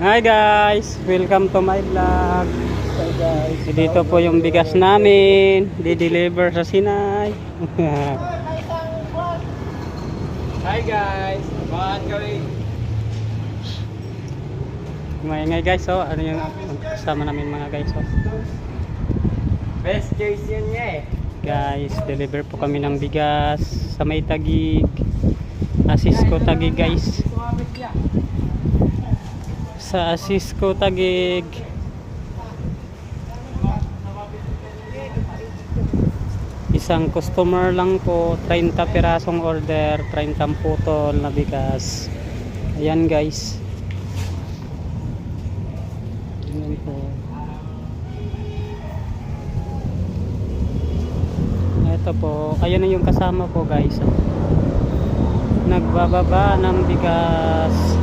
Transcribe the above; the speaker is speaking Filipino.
Hi guys, welcome to my vlog. Hi guys. Dito po yung bigas namin, di-deliver sa Sinay. Hi guys. Bahan kami. Maingay guys, oh, ano yung kasama namin mga guys, oh. Best choice yun niya eh. Guys, deliver po kami ng bigas sa may Taguig. Asisco Taguig guys. Sa Asisco Taguig. Isang customer lang po, 30 pirasong order, 30 putol na bigas. Ayan guys. Ayan po. Ito po, ayan na yung kasama ko guys. Nagbababa ng bigas.